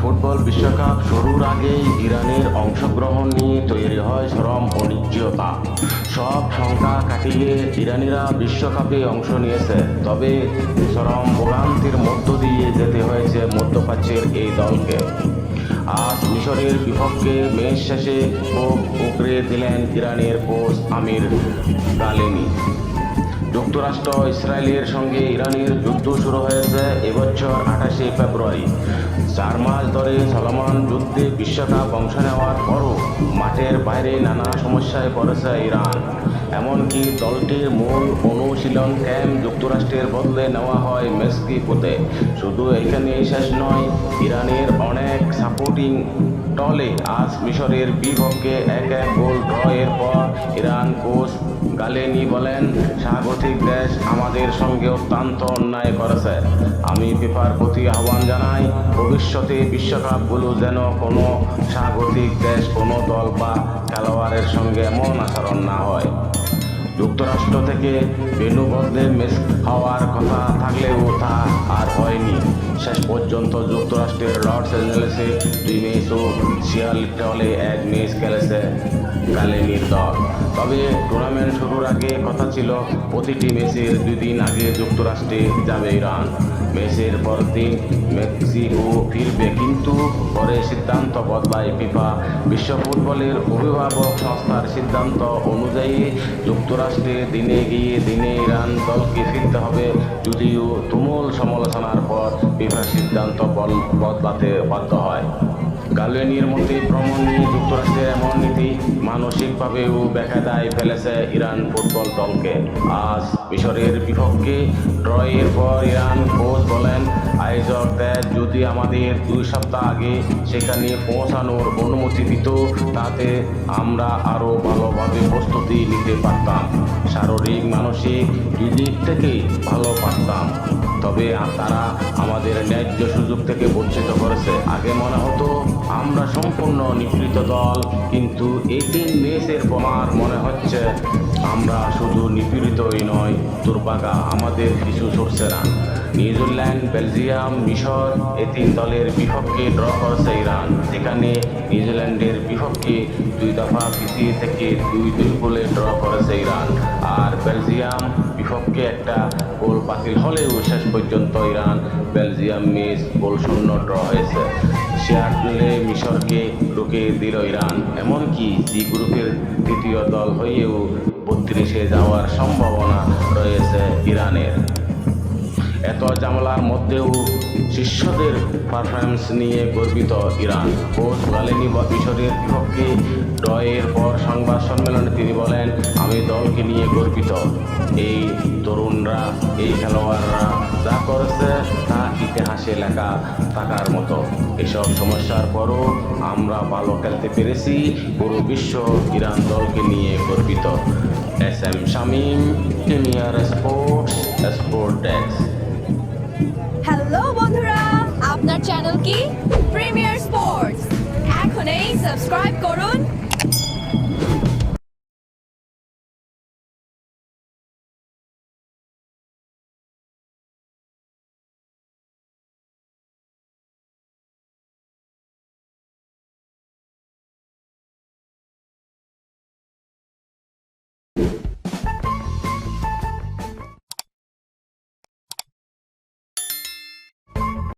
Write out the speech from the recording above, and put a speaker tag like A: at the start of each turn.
A: Football বিশ্বকাপ শুরুর আগেই ইরানের অংশগ্রহণ নিয়ে তৈরি হয় চরম অনিশ্চয়তা। সব শঙ্কা কাটিয়ে ইরানিরা বিশ্বকাপে অংশ নিয়েছে, তবে চরম ভোগান্তির মধ্য দিয়ে যেতে হয়েছে মধ্যপ্রাচ্যের এই দলকে। আজ মিশরের বিপক্ষে ম্যাচ শেষে ক্ষোভ উগরে দিলেন ইরানের কোচ আমির গালেনি। যুক্তরাষ্ট্র ইসরায়েলের সঙ্গে ইরানের যুদ্ধ শুরু হয়েছে এবছর 28 ফেব্রুয়ারি। 4 মাস ধরে চলমান যুদ্ধে বিশ্বকাপ অংশ নেওয়ার পরও মাঠের বাইরে নানা সমস্যায় পড়েছে ইরান। এমনকি দলটির মূল অনুশীলন ক্যাম্প যুক্তরাষ্ট্রের বদলে নেওয়া হয় মেক্সিকোতে। শুধু এখানেই শেষ নয়, ইরানের অনেক সাপোর্টিং দলে আজ মিশরের বিপক্ষে 1-1 গোল ড্র এর পর ইরান কোচ গালেনি বলেন, স্বাগতিক দেশ আমাদের সঙ্গে অত্যন্ত অন্যায় করেছে। আমি ফিফার প্রতি আহ্বান জানাই, ভবিষ্যতে বিশ্বকাপগুলো যেন কোনো স্বাগতিক দেশ কোনো দল বা খেলোয়াড়ের সঙ্গে এমন আচরণ না হয়। যুক্তরাষ্ট্র থেকে ভেন্যু বদলে ম্যাচ হওয়ার কথা থাকলেও তা আর হয়নি। শেষ পর্যন্ত যুক্তরাষ্ট্রের লস অ্যাঞ্জেলেসে 2 ম্যাচ ও সিয়াটলে 1 ম্যাচ খেলেছে গালেনির দল। তবে টুর্নামেন্ট শুরুর আগে কথা ছিল প্রতিটি ম্যাচের 2 দিন আগে যুক্তরাষ্ট্রে যাবে ইরান। ম্যাচের পরের দিন মেক্সিকো ফিরবে, কিন্তু পরে সিদ্ধান্ত বদলায় ফিফা। বিশ্ব ফুটবলের অভিভাবক সংস্থার সিদ্ধান্ত অনুযায়ী যুক্তরাষ্ট্রে দিনে গিয়ে দিনে ইরান দলকে ফিরতে হবে, যদিও তুমুল সমালোচনার পর ফিফা সিদ্ধান্ত বদলাতে বাধ্য হয়। গালেনির মতে ভ্রমণ নিয়ে যুক্তরাষ্ট্রের এমন নীতি মানসিকভাবেও বেকায়দায় ফেলেছে ইরান ফুটবল দলকে। আজ মিশরের বিপক্ষে ড্র এর পর ইরান কোচ বলেন, আয়োজক দেশ যদি আমাদের 2 সপ্তাহ আগে সেখানে পৌঁছানোর অনুমতি দিত, তাতে আমরা আরও ভালোভাবে প্রস্তুতি নিতে পারতাম, শারীরিক মানসিক দুই দিক থেকেই ভালো পারতাম। তবে তারা আমাদের ন্যায্য সুযোগ থেকে বঞ্চিত করেছে। আগে মনে হতো আমরা সম্পূর্ণ নিপীড়িত দল, কিন্তু এই 3 ম্যাচের পর মনে হচ্ছে আমরা শুধু নিপীড়িতই নয়, দুর্ভাগা আমাদের কিছু সরছে না। নিউজিল্যান্ড, বেলজিয়াম, মিশর এই 3 দলের বিপক্ষে ড্র করেছে ইরান, যেখানে নিউজিল্যান্ডের বিপক্ষে 2 দফা পিছিয়ে থেকে 2-2 গোলে ড্র করেছে ইরান। আর বেলজিয়াম বিপক্ষে একটা গোল বাতিল হলেও শেষ পর্যন্ত ইরান বেলজিয়াম ম্যাচ গোলশূন্য ড্র হয়েছে। সিয়াটলে মিশরকে রুখে দিল ইরান, এমনকি জি গ্রুপের তৃতীয় দল হয়েও 32-এ যাওয়ার সম্ভাবনা রয়েছে ইরানের। এত ঝামেলার মধ্যেও শিষ্যদের পারফরম্যান্স নিয়ে গর্বিত ইরান। কোচ গালেনি মিশরের বিপক্ষে ড্র এর পর সংবাদ সম্মেলনে তিনি বলেন, আমি দলকে নিয়ে গর্বিত। এই তরুণরা, এই খেলোয়াড়রা যা করেছে তা ইতিহাসে লেখা থাকার মতো। এসব সমস্যার পরও আমরা ভালো খেলতে পেরেছি। পুরো বিশ্ব ইরান দলকে নিয়ে গর্বিত। SM Shamim, premier sports, sport desk.
B: Hello বন্ধুরা, আপনার চ্যানেল কি প্রিমিয়ার স্পোর্টস, এখনই সাবস্ক্রাইব করুন।